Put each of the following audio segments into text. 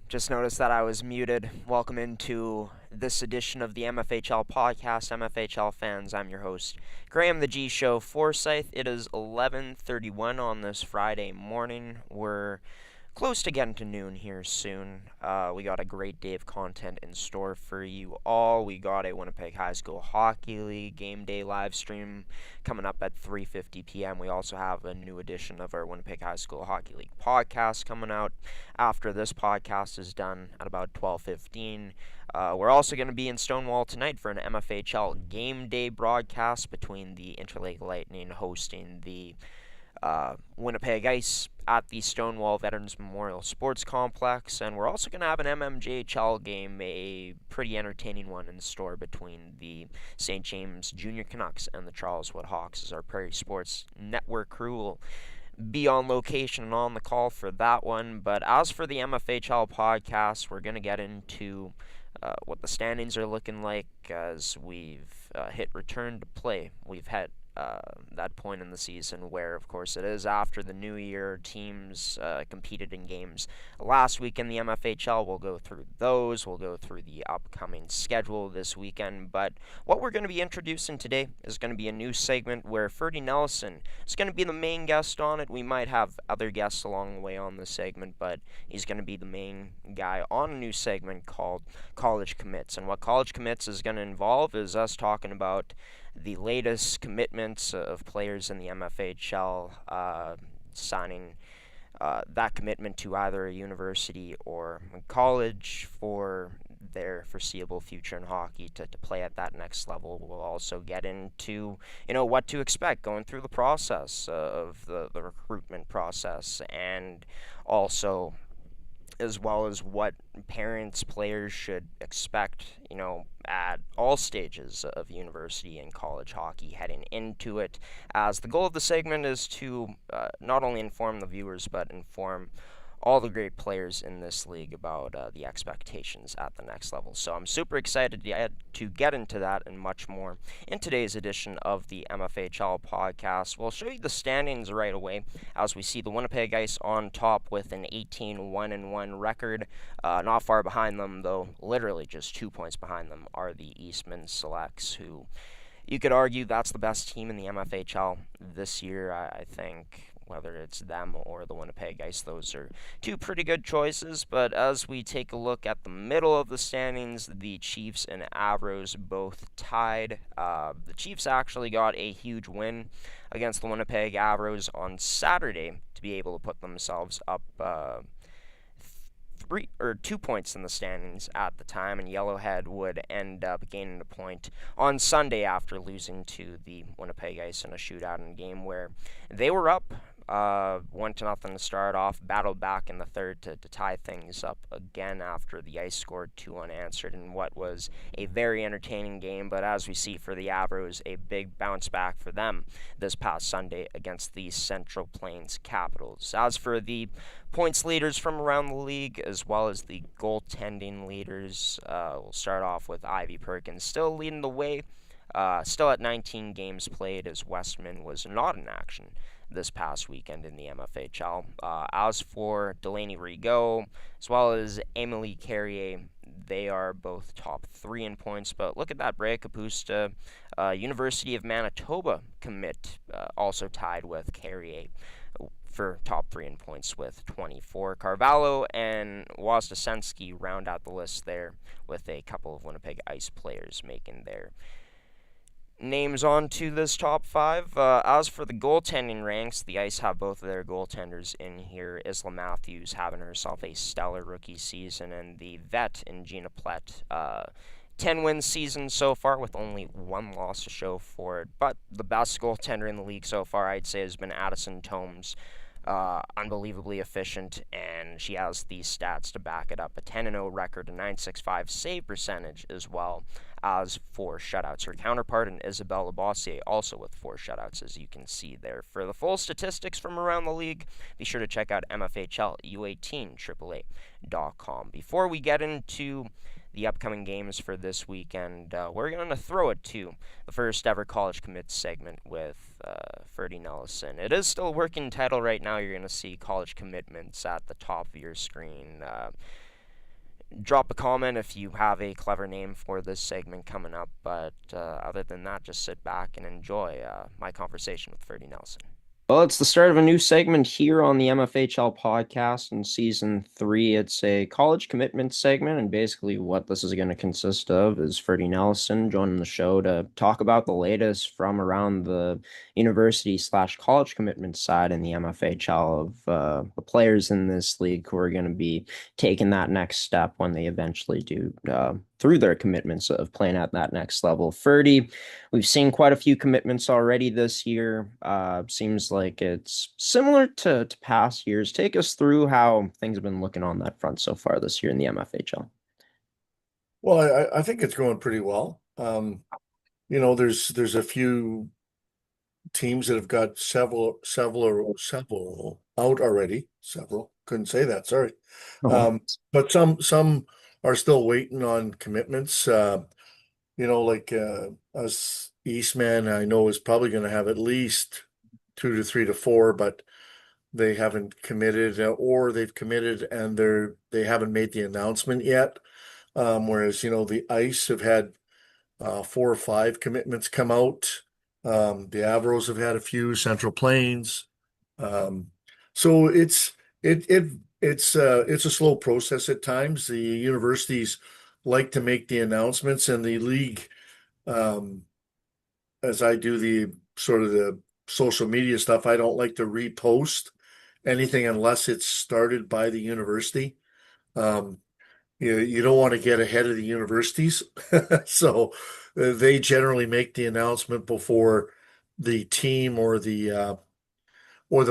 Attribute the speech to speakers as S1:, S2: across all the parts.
S1: Just noticed that I was muted. Welcome into this edition of the MFHL Podcast, MFHL fans. I'm your host, Graham the G Show Forsyth. It is 11:31 on this Friday morning. We're close to getting to noon here soon. We got a great day of content in store for you all. We got a Winnipeg High School Hockey League game day live stream coming up at 3:50 p.m. We also have a new edition of our Winnipeg High School Hockey League podcast coming out after this podcast is done at about 12:15. We're also going to be in Stonewall tonight for an MFHL game day broadcast between the Interlake Lightning hosting the Winnipeg Ice at the Stonewall Veterans Memorial Sports Complex, and we're also going to have an MMJHL game, a pretty entertaining one in store between the St. James Junior Canucks and the Charleswood Hawks, as our Prairie Sports Network crew will be on location and on the call for that one. But as for the MFHL podcast, we're going to get into what the standings are looking like as we've hit return to play. We've had that point in the season where, of course, it is after the new year. Teams competed in games last week in the MFHL. We'll go through those. We'll go through the upcoming schedule this weekend. But what we're going to be introducing today is going to be a new segment where Ferdi Nelissen is going to be the main guest on it. We might have other guests along the way on this segment, but he's going to be the main guy on a new segment called College Commits. And what College Commits is going to involve is us talking about the latest commitments of players in the MFHL, signing that commitment to either a university or a college for their foreseeable future in hockey to play at that next level. We'll also get into, what to expect going through the process of the recruitment process, and also as well as what parents, players should expect, at all stages of university and college hockey heading into it, as the goal of the segment is to not only inform the viewers, but inform all the great players in this league about the expectations at the next level. So I'm super excited to get into that and much more in today's edition of the MFHL podcast. We'll show you the standings right away as we see the Winnipeg Ice on top with an 18-1-1 record. Not far behind them, though, literally just 2 points behind them, are the Eastman Selects, who you could argue that's the best team in the MFHL this year. I think whether it's them or the Winnipeg Ice, those are two pretty good choices. But as we take a look at the middle of the standings, the Chiefs and Avros both tied. The Chiefs actually got a huge win against the Winnipeg Avros on Saturday to be able to put themselves up 2 points in the standings at the time, and Yellowhead would end up gaining a point on Sunday after losing to the Winnipeg Ice in a shootout in a game where they were up 1-0 to start off, battled back in the third to tie things up again after the Ice scored 2 unanswered in what was a very entertaining game. But as we see for the Avros, a big bounce back for them this past Sunday against the Central Plains Capitals. As for the points leaders from around the league, as well as the goaltending leaders, we'll start off with Ivy Perkins still leading the way, still at 19 games played, as Westman was not in action this past weekend in the MFHL. As for Delaney Rigaud, as well as Emily Carrier, they are both top 3 in points. But look at that, Brea Kapusta, University of Manitoba commit, also tied with Carrier for top 3 in points with 24. Carvalho and Wozdesensky round out the list there, with a couple of Winnipeg Ice players making their names onto this top 5. As for the goaltending ranks, the Ice have both of their goaltenders in here. Isla Matthews having herself a stellar rookie season, and the vet in Gina Plett, 10-win season so far with only 1 loss to show for it. But the best goaltender in the league so far, I'd say, has been Addison Tomes. Unbelievably efficient, and she has these stats to back it up. A 10-0 record, a .965 save percentage, as well as 4 shutouts. Her counterpart in Isabelle Labossiere also with 4 shutouts, as you can see there. For the full statistics from around the league, be sure to check out MFHL U18 AAA.com. Before we get into the upcoming games for this weekend. We're going to throw it to the first ever college commit segment with Ferdi Nelissen. It is still a working title right now. You're going to see college commitments at the top of your screen. Drop a comment if you have a clever name for this segment coming up. But other than that, just sit back and enjoy my conversation with Ferdi Nelissen. Well, it's the start of a new segment here on the MFHL podcast in season 3. It's a college commitment segment, and basically what this is going to consist of is Ferdi Nelissen joining the show to talk about the latest from around the university/college commitment side in the MFHL of the players in this league who are going to be taking that next step when they eventually do through their commitments of playing at that next level. Ferdi, we've seen quite a few commitments already this year. Seems like it's similar to past years. Take us through how things have been looking on that front so far this year in the MFHL.
S2: Well, I think it's going pretty well. There's a few teams that have got several out already. Several, couldn't say that, sorry.
S1: Oh,
S2: But some are still waiting on commitments. Like us Eastman, I know is probably going to have at least 2 to 3 to 4, but they haven't committed, or they've committed and they haven't made the announcement yet. Whereas, the Ice have had 4 or 5 commitments come out. The Avros have had a few, Central Plains. Um, so it's a slow process at times. The universities like to make the announcements, and the league, um, as I do the sort of the social media stuff, I don't like to repost anything unless it's started by the university. Um, you don't want to get ahead of the universities. So they generally make the announcement before the team or the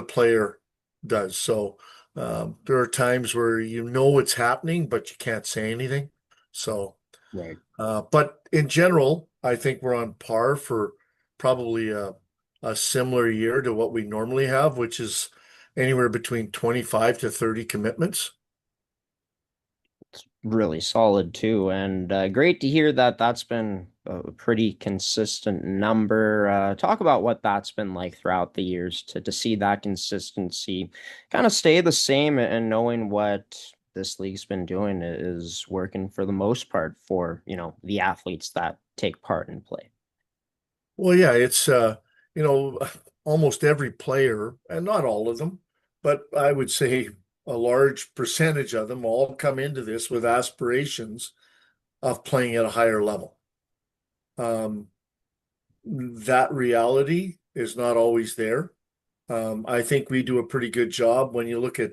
S2: player does. So there are times where it's happening, but you can't say anything. So,
S1: right.
S2: but in general, I think we're on par for probably a similar year to what we normally have, which is anywhere between 25 to 30 commitments.
S1: Really solid too, and great to hear that that's been a pretty consistent number. Talk about what that's been like throughout the years to see that consistency kind of stay the same, and knowing what this league's been doing is working for the most part for, the athletes that take part in play.
S2: Well, yeah, it's you know, almost every player, and not all of them, but I would say a large percentage of them all come into this with aspirations of playing at a higher level. Um, that reality is not always there. I think we do a pretty good job when you look at,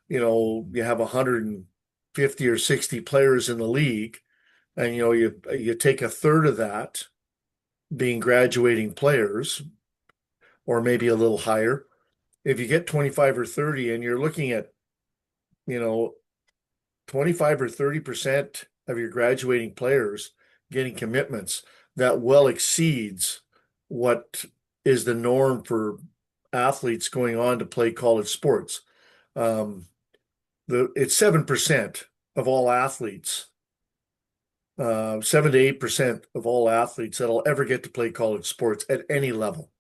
S2: you have 150 or 60 players in the league, and you take a third of that being graduating players, or maybe a little higher. If you get 25 or 30 and you're looking at, you know, 25 or 30% of your graduating players getting commitments, that well exceeds what is the norm for athletes going on to play college sports. Um, it's 7% of all athletes, 7 to 8% of all athletes that'll ever get to play college sports at any level,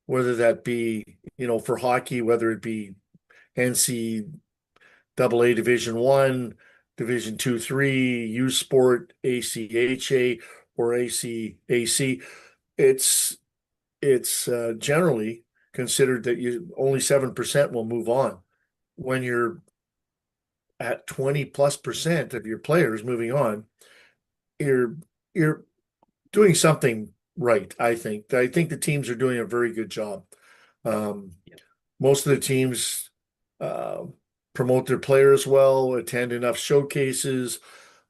S2: whether that be, for hockey, whether it be NCAA Division One, Division Two, Three, U Sport, ACHA, or ACAC. It's it's generally considered that you only 7% will move on. When you're at 20+% of your players moving on, you're you're doing something right, I think. I think the teams are doing a very good job. Um, Most of the teams uh, promote their players well, attend enough showcases.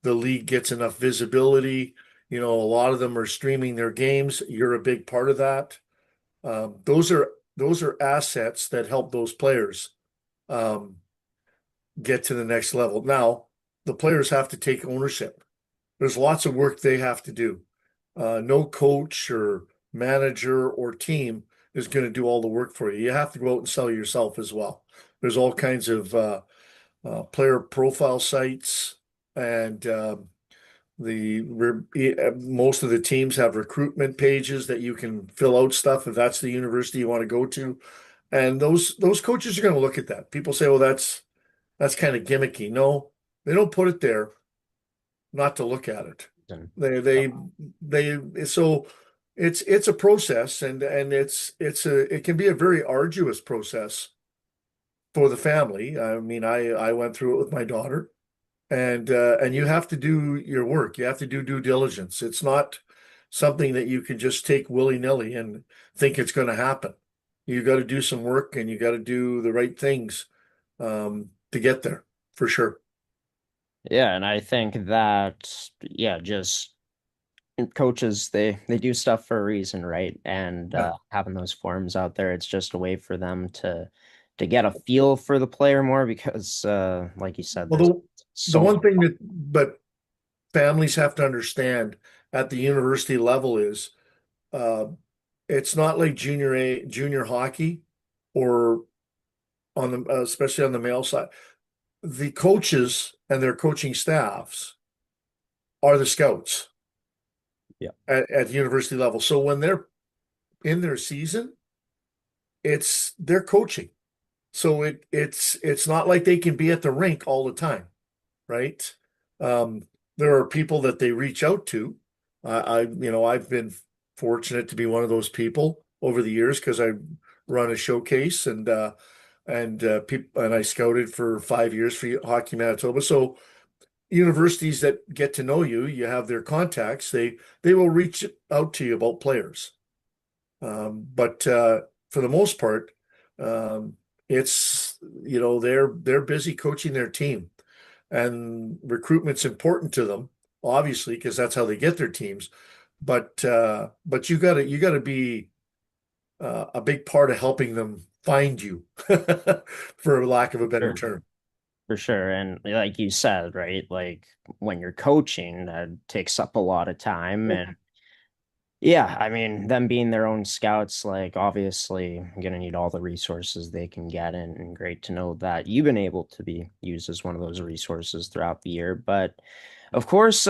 S2: The league gets enough visibility. A lot of them are streaming their games. You're a big part of that. Those are assets that help those players um, get to the next level. Now, the players have to take ownership. There's lots of work they have to do. No coach or manager or team is going to do all the work for you. You have to go out and sell yourself as well. There's all kinds of player profile sites and Most of the teams have recruitment pages that you can fill out stuff if that's the university you want to go to. And those coaches are going to look at that. People say, well, that's kind of gimmicky. No, they don't put it there not to look at it.
S3: And
S2: They so it's a process, and it can be a very arduous process for the family. I mean, I went through it with my daughter, and you have to do your work. You have to do due diligence. It's not something that you can just take willy-nilly and think it's going to happen. You got to do some work, and you got to do the right things to get there, for sure.
S3: yeah, and I think that yeah, just coaches they do stuff for a reason, right? And
S2: Yeah.
S3: having those forums out there, it's just a way for them to get a feel for the player more because like you said,
S2: Well,
S3: there's
S2: the
S3: so
S2: one
S3: much.
S2: thing but families have to understand at the university level is uh, it's not like junior hockey or on the especially on the male side. The coaches and their coaching staffs are the scouts
S3: Yeah,
S2: at university level. So when they're in their season, they're coaching. So it's not like they can be at the rink all the time, right? Um, there are people that they reach out to. I've been fortunate to be one of those people over the years because I run a showcase and I scouted for 5 years for Hockey Manitoba. So universities that get to know you, you have their contacts. They will reach out to you about players. But for the most part, um, it's they're busy coaching their team, and recruitment's important to them, obviously, because that's how they get their teams. But you gotta be a big part of helping them find you, for lack of a better
S3: sure.
S2: term.
S3: For sure. And like you said, right? Like when you're coaching, that takes up a lot of time. And yeah, I mean, them being their own scouts, like obviously gonna need all the resources they can get and great to know that you've been able to be used as one of those resources throughout the year. But of course,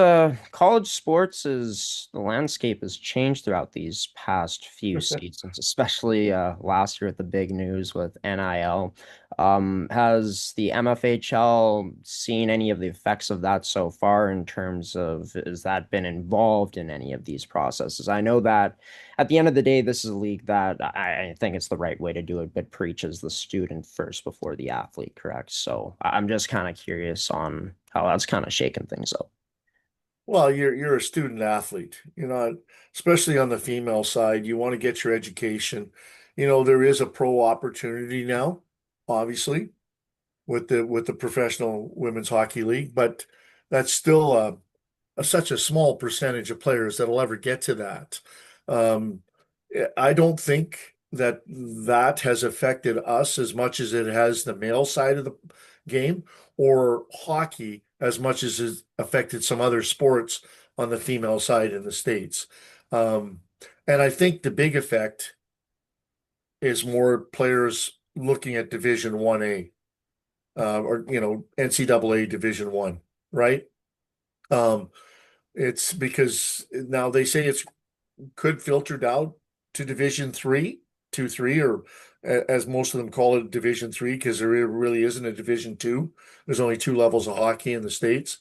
S3: college sports is the landscape has changed throughout these past few seasons, especially last year with the big news with NIL. Has the MFHL seen any of the effects of that so far in terms of has that been involved in any of these processes? I know that at the end of the day, this is a league that I think it's the right way to do it, but preaches the student first before the athlete, correct? So I'm just kind of curious on how that's kind of shaking things up.
S2: Well, you're a student athlete, especially on the female side. You want to get your education. There is a pro opportunity now, obviously, with the professional women's hockey league, but that's still such a small percentage of players that'll ever get to that. Um, I don't think that has affected us as much as it has the male side of the game or hockey as much as it affected some other sports on the female side in the States. Um, and I think the big effect is more players looking at Division 1A, or NCAA Division 1, right? Um, it's because now they say it's could filter down to Division 3, 2, 3, or as most of them call it, Division 3, because there really isn't a Division 2. There's only two levels of hockey in the States.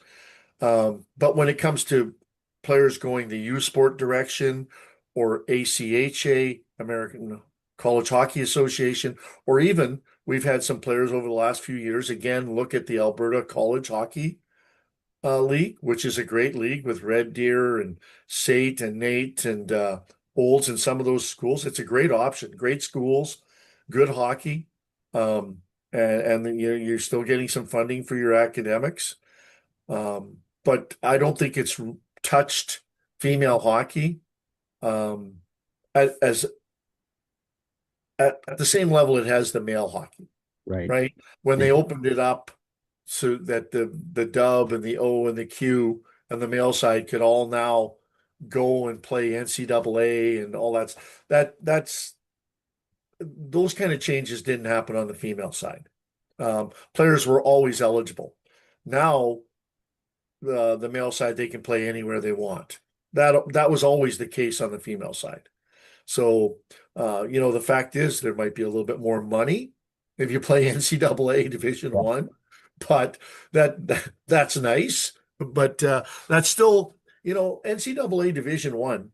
S2: But when it comes to players going the U Sport direction or ACHA, American College Hockey Association, or even we've had some players over the last few years again look at the Alberta College Hockey League, which is a great league with Red Deer and Sate and Nate and Olds and some of those schools. It's a great option, great schools, good hockey, um, and you're still getting some funding for your academics. But I don't think it's touched female hockey um, as at the same level it has the male hockey,
S3: Right.
S2: right? When they opened it up so that the dub and the O and the Q and the male side could all now go and play NCAA and all that's those kind of changes didn't happen on the female side. Players were always eligible. Now the male side, they can play anywhere they want. That was always the case on the female side. So, the fact is there might be a little bit more money if you play NCAA Division One, but that's nice. But that's still, NCAA Division One.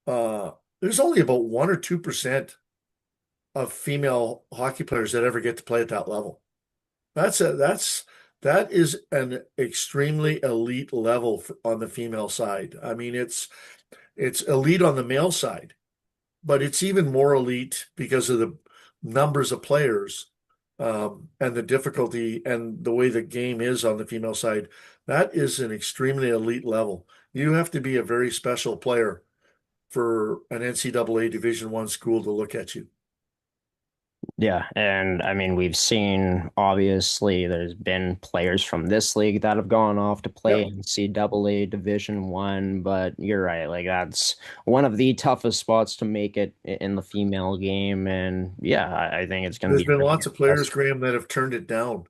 S2: There's only about 1 or 2% of female hockey players that ever get to play at that level. That is an extremely elite level on the female side. I mean, it's elite on the male side, but it's even more elite because of the numbers of players, and the difficulty and the way the game is on the female side. That is an extremely elite level. You have to be a very special player for an NCAA Division One school to look at you.
S3: Yeah, and I mean, we've seen obviously there's been players from this league that have gone off to play
S2: Yep.
S3: NCAA Division One, but you're right, like that's one of the toughest spots to make it in the female game, and yeah, I think it's going to
S2: There's
S3: be
S2: been
S3: really
S2: lots of players,
S3: impressive.
S2: Graham, that have turned it down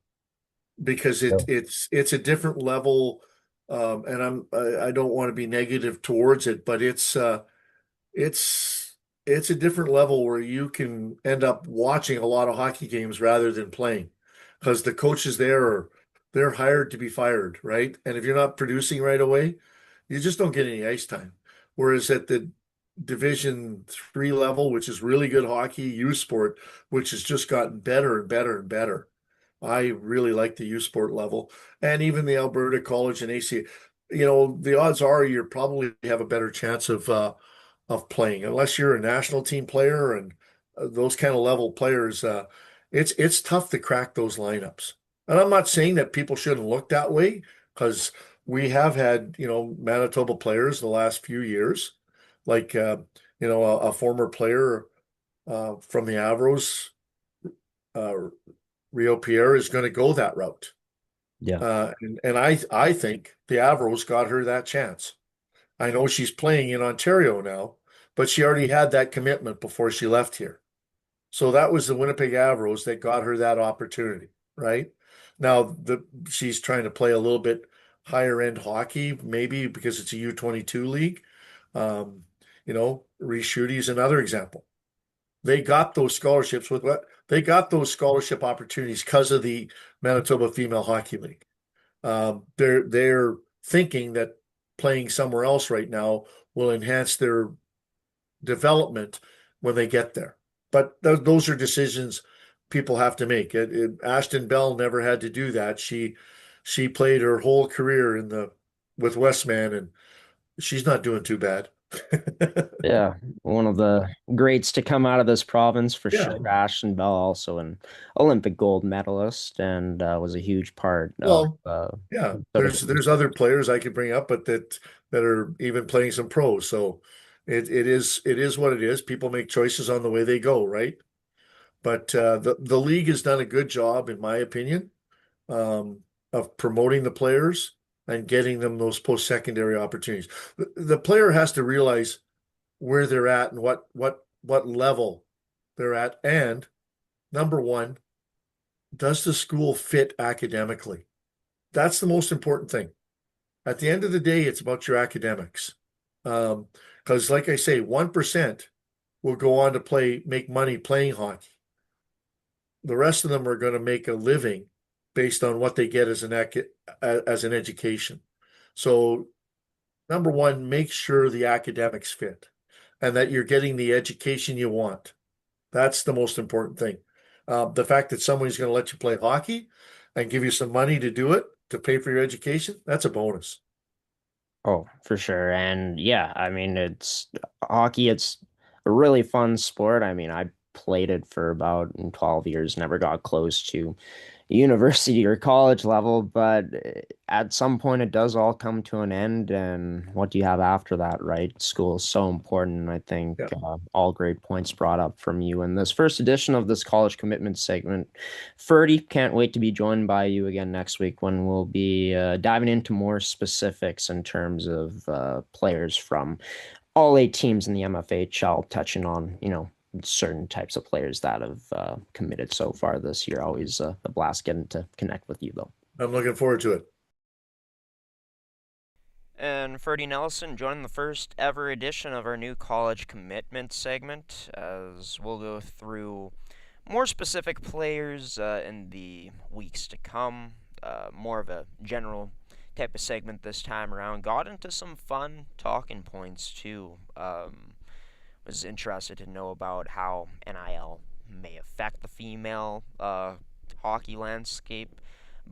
S2: because
S3: Yeah.
S2: it's a different level, and I don't want to be negative towards it, but it's it's a different level where you can end up watching a lot of hockey games rather than playing because the coaches there they're hired to be fired, right? And if you're not producing right away, you just don't get any ice time. Whereas at the Division 3 level, which is really good hockey, youth sport, which has just gotten better and better and better. I really like the youth sport level and even the Alberta College and AC. The odds are you probably have a better chance of playing unless you're a national team player and those kind of level players. It's tough to crack those lineups. And I'm not saying that people shouldn't look that way because we have had, Manitoba players the last few years, like a former player from the Avros, uh, Rio Pierre is going to go that route.
S3: Yeah.
S2: And I think the Avros got her that chance. I know she's playing in Ontario now, but she already had that commitment before she left here. So that was the Winnipeg Avros that got her that opportunity, right? Now she's trying to play a little bit higher end hockey, maybe because it's a U22 league. Um, Reese Schutte is another example. They got those scholarships with what they got those scholarship opportunities because of the Manitoba Female Hockey League. They're thinking that playing somewhere else right now will enhance their development when they get there. But those are decisions people have to make. Ashton Bell never had to do that. She played her whole career with Westman, and she's not doing too bad.
S3: Yeah, one of the greats to come out of this province for
S2: Yeah.
S3: sure. Ashton Bell, also an Olympic gold medalist, and was a huge part of
S2: Well, yeah.
S3: sort of.
S2: There's other players I could bring up, but that are even playing some pros. So it is what it is. People make choices on the way they go, right? But the league has done a good job, in my opinion, um, of promoting the players and getting them those post-secondary opportunities. The player has to realize where they're at and what level they're at, and number one, does the school fit academically? That's the most important thing. At the end of the day, it's about your academics. Because, like I say, 1% will go on to make money playing hockey. The rest of them are going to make a living based on what they get as an education. So, number one, make sure the academics fit and that you're getting the education you want. That's the most important thing. The fact that somebody's going to let you play hockey and give you some money to do it, to pay for your education, that's a bonus.
S3: Oh, for sure. And yeah, I mean, it's hockey, it's a really fun sport. I mean, I played it for about 12 years, never got close to university or college level, but at some point it does all come to an end. And what do you have after that, right? School is so important. And I think
S2: Yeah.
S3: all great points brought up from you in this first edition of this college commitment segment. Ferdy, can't wait to be joined by you again next week when we'll be diving into more specifics in terms of players from all 8 teams in the MFHL, touching on, certain types of players that have committed so far this year. Always a blast getting to connect with you, though.
S2: I'm looking forward to it.
S1: And Ferdi Nelissen joining the first ever edition of our new college commitment segment, as we'll go through more specific players in the weeks to come. More of a general type of segment this time around. Got into some fun talking points too. Was interested to know about how NIL may affect the female hockey landscape.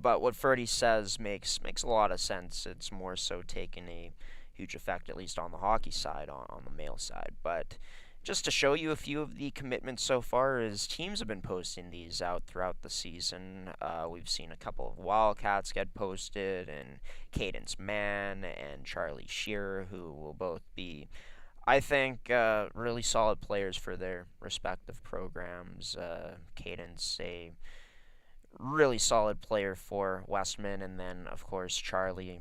S1: But what Ferdy says makes a lot of sense. It's more so taking a huge effect, at least on the hockey side, on the male side. But just to show you a few of the commitments so far, as teams have been posting these out throughout the season. We've seen a couple of Wildcats get posted, and Cadence Mann and Charlie Shearer, who will both be, I think, really solid players for their respective programs. Cadence, a really solid player for Westman, and then of course Charlie.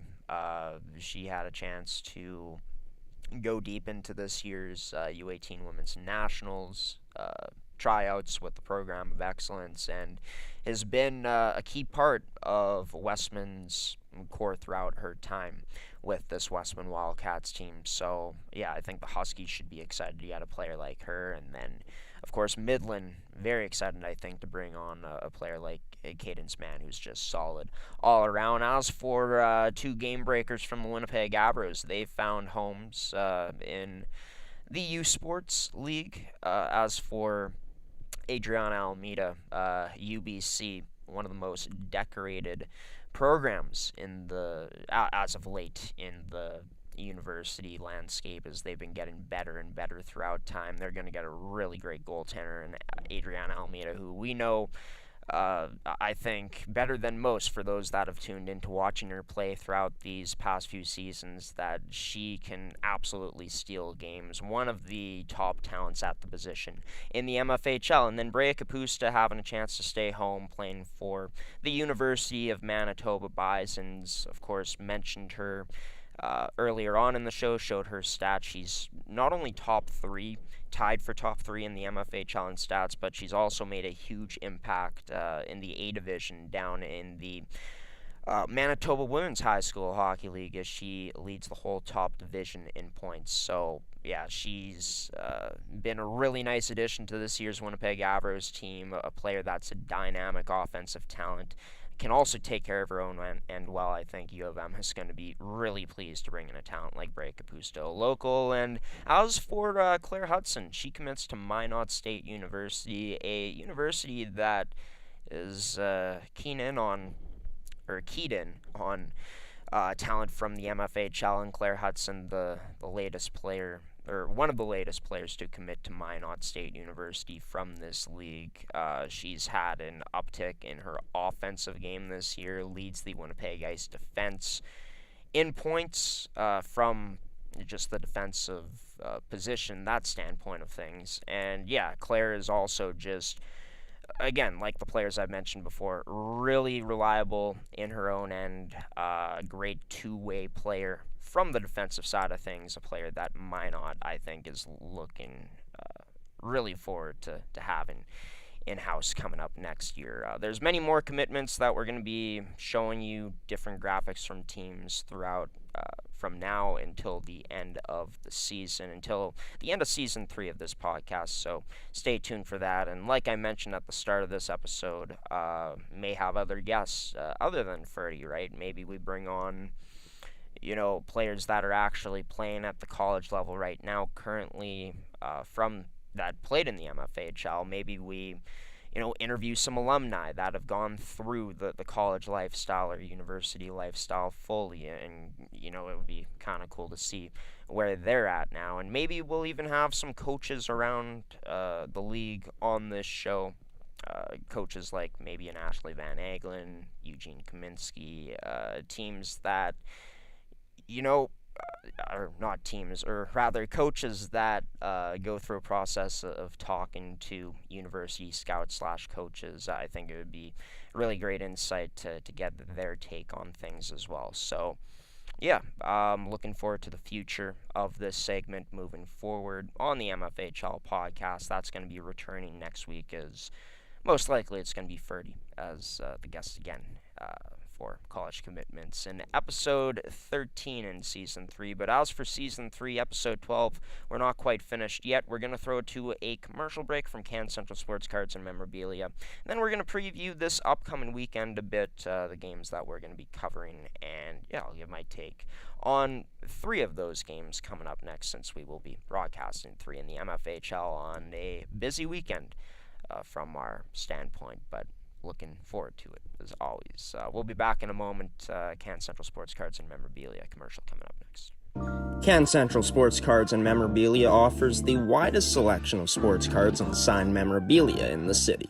S1: She had a chance to go deep into this year's U18 Women's Nationals tryouts with the Program of Excellence, and has been a key part of Westman's core throughout her time with this Westman Wildcats team. So yeah, I think the Huskies should be excited to get a player like her, and then of course Midland, very excited I think to bring on a player like Cadence Mann, who's just solid all around. As for two game breakers from the Winnipeg Abros, they found homes in the U Sports League. As for Adriana Almeida, UBC, one of the most decorated programs in the as of late in the university landscape, as they've been getting better and better throughout time. They're going to get a really great goaltender in Adriana Almeida, who we know, I think, better than most for those that have tuned into watching her play throughout these past few seasons, that she can absolutely steal games. One of the top talents at the position in the MFHL. And then Brea Kapusta having a chance to stay home playing for the University of Manitoba Bisons. Of course, mentioned her earlier on in the show, showed her stats. She's not only top three, tied for top three in the MFHL in stats, but she's also made a huge impact in the A division down in the Manitoba Women's High School Hockey League, as she leads the whole top division in points. So yeah, she's been a really nice addition to this year's Winnipeg Avros team, a player that's a dynamic offensive talent, can also take care of her own end well. I think U of M is going to be really pleased to bring in a talent like Brea Kapusta, local. And as for Claire Hudson, she commits to Minot State University, a university that is keyed in on talent from the MFHL, and Claire Hudson, the latest player, or one of the latest players to commit to Minot State University from this league. She's had an uptick in her offensive game this year, leads the Winnipeg Ice defense in points from just the defensive position, that standpoint of things. And yeah, Claire is also just, again, like the players I've mentioned before, really reliable in her own end, a great two-way player from the defensive side of things, a player that Minot, I think, is looking really forward to having in-house coming up next year. There's many more commitments that we're going to be showing you, different graphics from teams throughout from now until the end of the season, until the end of season 3 of this podcast. So stay tuned for that. And like I mentioned at the start of this episode, may have other guests other than Ferdi, right? Maybe we bring on, players that are actually playing at the college level right now, currently from that played in the MFHL. Maybe we, interview some alumni that have gone through the college lifestyle or university lifestyle fully, and, it would be kind of cool to see where they're at now. And maybe we'll even have some coaches around the league on this show. Coaches like maybe an Ashley Van Aglen, Eugene Kaminsky, teams that, or not teams, or rather coaches that go through a process of talking to university scouts / coaches. I think it would be really great insight to get their take on things as well. So yeah, looking forward to the future of this segment moving forward on the MFHL podcast. That's going to be returning next week, as most likely it's going to be Ferdi as the guest again for college commitments in episode 13 in season 3. But as for season 3, episode 12, we're not quite finished yet. We're going to throw to a commercial break from Can Central Sports Cards and Memorabilia. And then we're going to preview this upcoming weekend a bit, the games that we're going to be covering. And yeah, I'll give my take on 3 of those games coming up next, since we will be broadcasting 3 in the MFHL on a busy weekend from our standpoint. But looking forward to it, as always. We'll be back in a moment. Can Central Sports Cards and Memorabilia commercial coming up next.
S3: Can Central Sports Cards and Memorabilia offers the widest selection of sports cards and signed memorabilia in the city.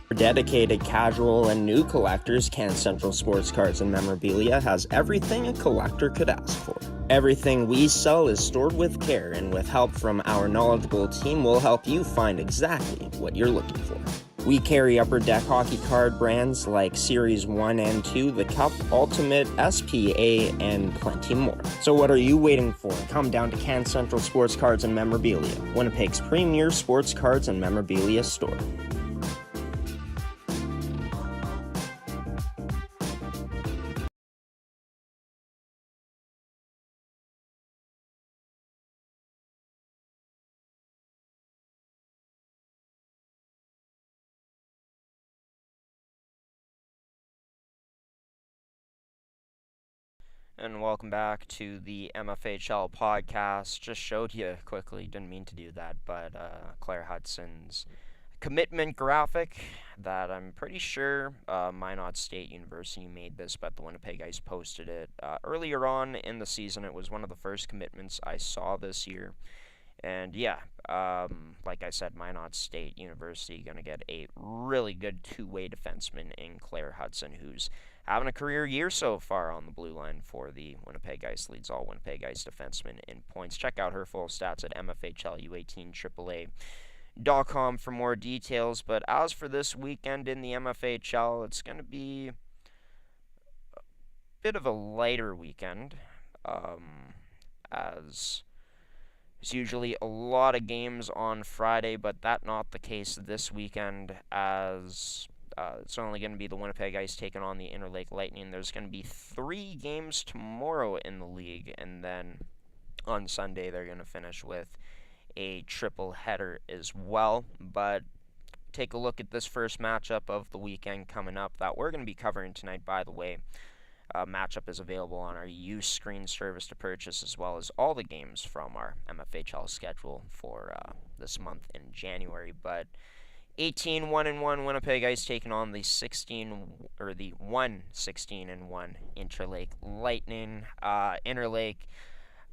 S3: For dedicated casual and new collectors, Can Central Sports Cards and Memorabilia has everything a collector could ask for. Everything we sell is stored with care, and with help from our knowledgeable team, we'll help you find exactly what you're looking for. We carry Upper Deck hockey card brands like Series 1 and 2, the Cup, Ultimate, SPA, and plenty more. So what are you waiting for? Come down to Can Central Sports Cards and Memorabilia, Winnipeg's premier sports cards and memorabilia store.
S1: And welcome back to the MFHL Podcast. Just showed you quickly, didn't mean to do that, but Claire Hudson's commitment graphic that I'm pretty sure Minot State University made this, but the Winnipeg Ice posted it earlier on in the season. It was one of the first commitments I saw this year. And yeah, like I said, Minot State University going to get a really good two-way defenseman in Claire Hudson, who's having a career year so far on the blue line for the Winnipeg Ice. Leads all Winnipeg Ice defensemen in points. Check out her full stats at MFHLU18AAA.com for more details. But as for this weekend in the MFHL, it's going to be a bit of a lighter weekend, as there's usually a lot of games on Friday, but that's not the case this weekend, as it's only going to be the Winnipeg Ice taking on the Interlake Lightning. There's going to be 3 games tomorrow in the league, and then on Sunday they're going to finish with a triple header as well. But take a look at this first matchup of the weekend coming up that we're going to be covering tonight, by the way. Matchup is available on our use screen service to purchase, as well as all the games from our MFHL schedule for this month in January. But 18-1-1 Winnipeg Ice taking on the 1-16-1 Interlake Lightning. Interlake,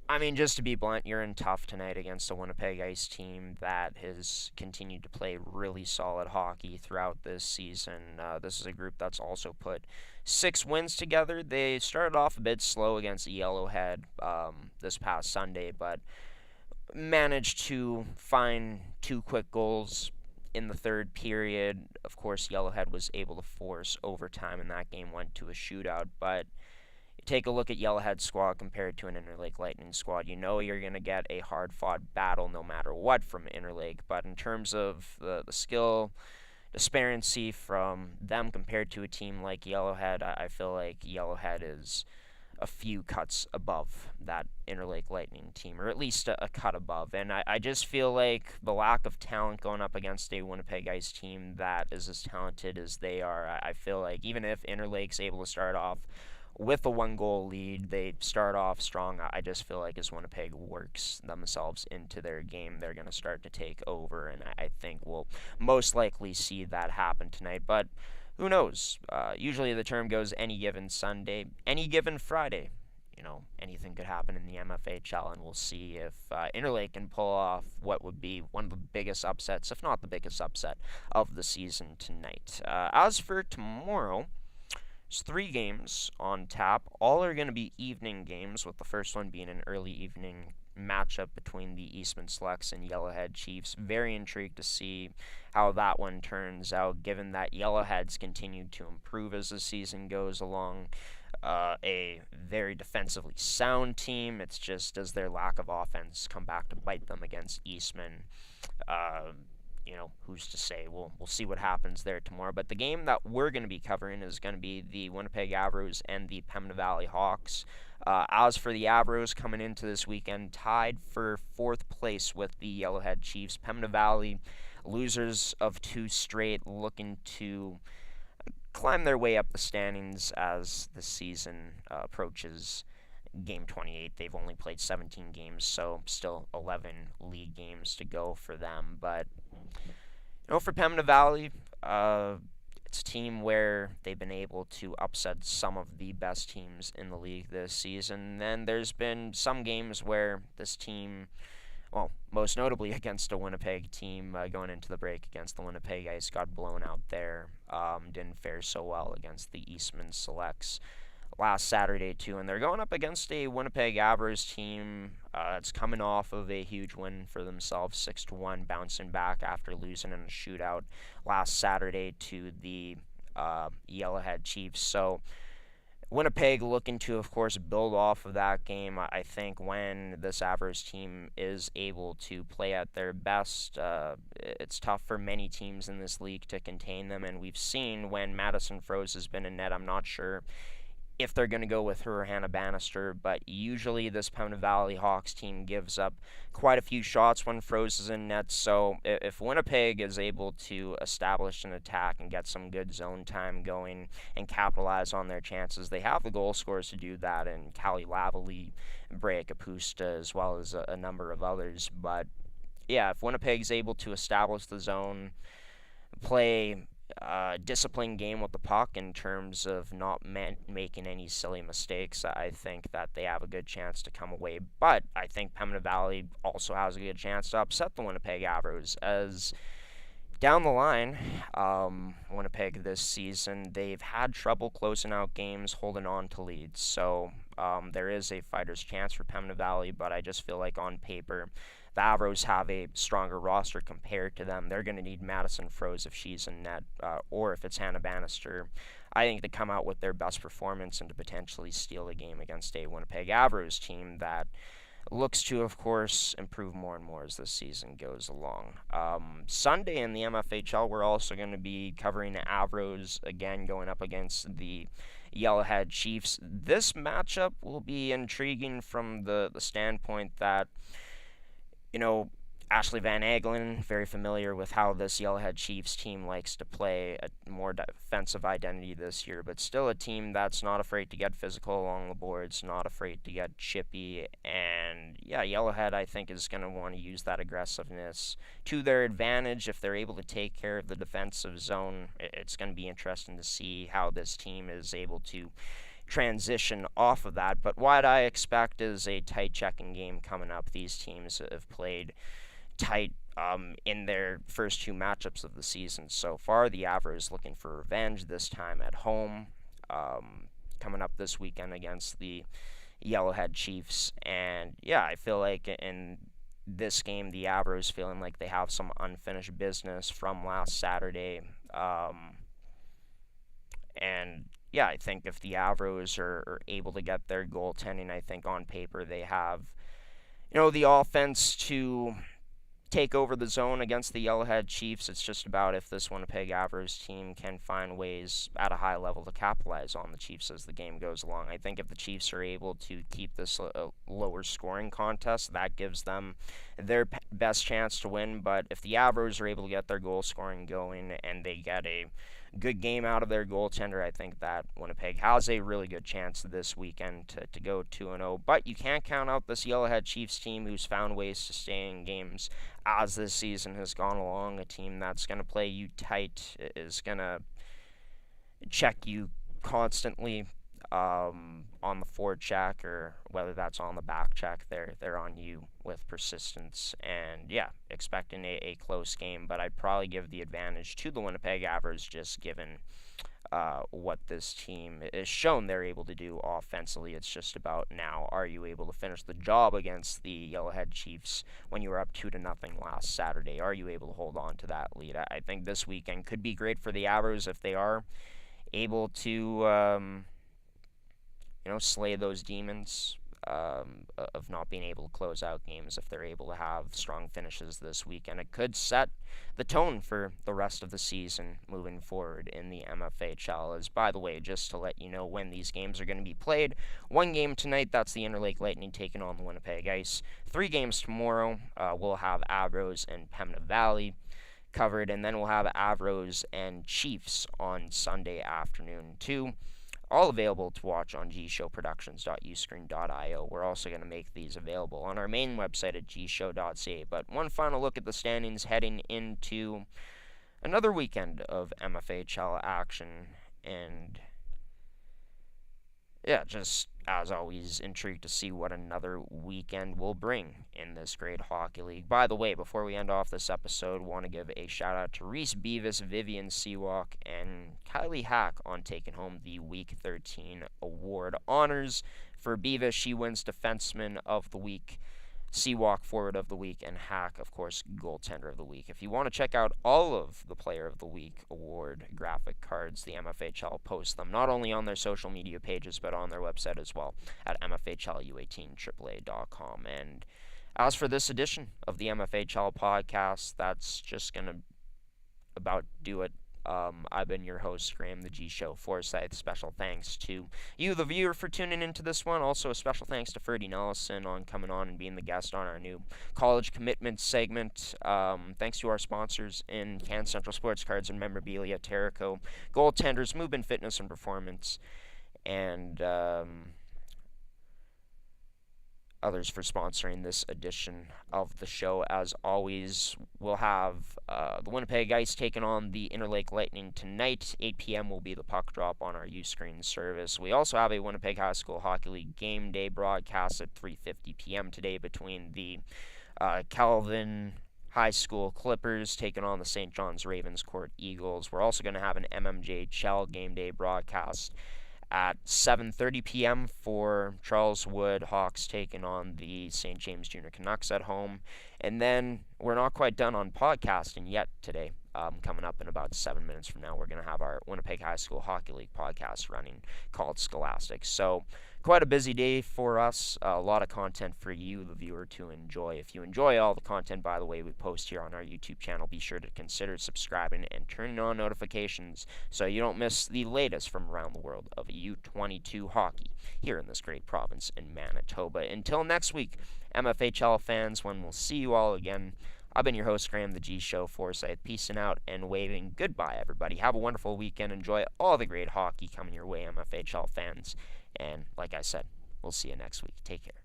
S1: I mean, just to be blunt, you're in tough tonight against a Winnipeg Ice team that has continued to play really solid hockey throughout this season. This is a group that's also put 6 wins together. They started off a bit slow against Yellowhead this past Sunday, but managed to find 2 quick goals in the third period. Of course, Yellowhead was able to force overtime, and that game went to a shootout. But take a look at Yellowhead's squad compared to an Interlake Lightning squad. You know you're going to get a hard-fought battle no matter what from Interlake. But in terms of the skill disparity from them compared to a team like Yellowhead, I feel like Yellowhead is a few cuts above that Interlake Lightning team, or at least a cut above. And I just feel like the lack of talent going up against a Winnipeg Ice team that is as talented as they are, I feel like even if Interlake's able to start off with a 1-goal lead, they start off strong. I just feel like as Winnipeg works themselves into their game, they're going to start to take over, and I think we'll most likely see that happen tonight. But who knows? Usually the term goes any given Sunday, any given Friday. You know, anything could happen in the MFHL, and we'll see if Interlake can pull off what would be one of the biggest upsets, if not the biggest upset, of the season tonight. As for tomorrow, there's 3 games on tap. All are going to be evening games, with the first one being an early evening matchup between the Eastman Selects and Yellowhead Chiefs. Very intrigued to see how that one turns out, given that Yellowhead's continued to improve as the season goes along. a very defensively sound team. It's just, does their lack of offense come back to bite them against Eastman? Uh, who's to say? We'll see what happens there tomorrow. But the game that we're going to be covering is going to be the Winnipeg Avros and the Pembina Valley Hawks. As for the Avros, coming into this weekend, tied for fourth place with the Yellowhead Chiefs. Pembina Valley, losers of two straight, looking to climb their way up the standings as the season approaches game 28. They've only played 17 games, so still 11 league games to go for them. But for Pembina Valley, it's a team where they've been able to upset some of the best teams in the league this season. Then there's been some games where this team, well, most notably against a Winnipeg team, going into the break against the Winnipeg Ice, got blown out there. Didn't fare so well against the Eastman Selects last Saturday too, and they're going up against a Winnipeg Avros team that's coming off of a huge win for themselves, 6-1, bouncing back after losing in a shootout last Saturday to the Yellowhead Chiefs. So Winnipeg looking to, of course, build off of that game. I think when this Avros team is able to play at their best, it's tough for many teams in this league to contain them, and we've seen when Madison Froese has been in net, I'm not sure if they're going to go with her or Hannah Bannister, but usually this Pembina Valley Hawks team gives up quite a few shots when Froese is in net. So if Winnipeg is able to establish an attack and get some good zone time going and capitalize on their chances, they have the goal scorers to do that, and Callie Lavalley, Brea Capusta, as well as a number of others. But yeah, if Winnipeg's able to establish the zone, play disciplined game with the puck in terms of not making any silly mistakes, I think that they have a good chance to come away. But I think Pembina Valley also has a good chance to upset the Winnipeg Avros, as down the line, Winnipeg this season, they've had trouble closing out games, holding on to leads. So there is a fighter's chance for Pembina Valley, but I just feel like on paper, the Avros have a stronger roster compared to them. They're going to need Madison Froese if she's in net, or if it's Hannah Bannister, I think, to come out with their best performance and to potentially steal a game against a Winnipeg Avros team that looks to, of course, improve more and more as this season goes along. Sunday in the MFHL, we're also going to be covering the Avros again, going up against the Yellowhead Chiefs. This matchup will be intriguing from the standpoint that, Ashley Van Agelen, very familiar with how this Yellowhead Chiefs team likes to play, a more defensive identity this year, but still a team that's not afraid to get physical along the boards, not afraid to get chippy, and yeah, Yellowhead, I think, is going to want to use that aggressiveness to their advantage. If they're able to take care of the defensive zone, it's going to be interesting to see how this team is able to transition off of that. But what I expect is a tight checking game coming up. These teams have played tight in their first two matchups of the season so far. The Avros looking for revenge, this time at home, coming up this weekend against the Yellowhead Chiefs. And yeah, I feel like in this game, the Avros feeling like they have some unfinished business from last Saturday. And yeah, I think if the Avros are able to get their goaltending, I think on paper they have, the offense to take over the zone against the Yellowhead Chiefs. It's just about if this Winnipeg Avros team can find ways at a high level to capitalize on the Chiefs as the game goes along. I think if the Chiefs are able to keep this a lower scoring contest, that gives them their best chance to win. But if the Avros are able to get their goal scoring going and they get a good game out of their goaltender, I think that Winnipeg has a really good chance this weekend to go 2-0. But you can't count out this Yellowhead Chiefs team who's found ways to stay in games as this season has gone along. A team that's going to play you tight, is going to check you constantly on the forward check, or whether that's on the back check, they're on you with persistence. And yeah, expecting a close game, but I'd probably give the advantage to the Winnipeg Avros, just given what this team is shown they're able to do offensively. It's just about now, are you able to finish the job against the Yellowhead Chiefs when you were up 2-0 last Saturday? Are you able to hold on to that lead? I think this weekend could be great for the Avros if they are able to slay those demons of not being able to close out games if they're able to have strong finishes this week. And it could set the tone for the rest of the season moving forward in the MFHL. As, by the way, just to let you know when these games are going to be played, one game tonight, that's the Interlake Lightning taking on the Winnipeg Ice. 3 games tomorrow, we'll have Avros and Pembina Valley covered, and then we'll have Avros and Chiefs on Sunday afternoon too. All available to watch on gshowproductions.uscreen.io. We're also going to make these available on our main website at gshow.ca. But one final look at the standings heading into another weekend of MFHL action. And yeah, just as always, intrigued to see what another weekend will bring in this great hockey league. By the way, before we end off this episode, want to give a shout out to Reese Beavis, Vivian Seawalk, and Kylie Hack on taking home the Week 13 award honors. For Beavis, she wins Defenseman of the Week, Seawalk Forward of the Week, and Hack, of course, Goaltender of the Week. If you want to check out all of the Player of the Week award graphic cards, the MFHL posts them not only on their social media pages, but on their website as well at MFHLU18AAA.com. And as for this edition of the MFHL podcast, that's just going to about do it. I've been your host, Graham, the G Show Forsyth. Special thanks to you, the viewer, for tuning into this one. Also, a special thanks to Ferdi Nelissen on coming on and being the guest on our new college commitment segment. Thanks to our sponsors in Can Central Sports Cards and Memorabilia, Terrico, Goaltenders, Movement Fitness and Performance, and others for sponsoring this edition of the show. As always, we'll have the Winnipeg Ice taking on the Interlake Lightning tonight. 8 p.m. will be the puck drop on our Uscreen service. We also have a Winnipeg High School Hockey League game day broadcast at 3:50 p.m. today between the Calvin High School Clippers taking on the St. John's Ravenscourt Eagles. We're also going to have an MMJHL game day broadcast at 7:30 p.m. for Charles Wood Hawks taking on the St. James Junior Canucks at home. And then we're not quite done on podcasting yet today. Coming up in about 7 minutes from now, we're going to have our Winnipeg High School Hockey League podcast running called Scholastic. So quite a busy day for us. A lot of content for you, the viewer, to enjoy. If you enjoy all the content, by the way, we post here on our YouTube channel, be sure to consider subscribing and turning on notifications so you don't miss the latest from around the world of U22 hockey here in this great province in Manitoba. Until next week, MFHL fans, when we'll see you all again, I've been your host, Graham, the G Show Forsyth, peacing out and waving goodbye, everybody. Have a wonderful weekend. Enjoy all the great hockey coming your way, MFHL fans. And like I said, we'll see you next week. Take care.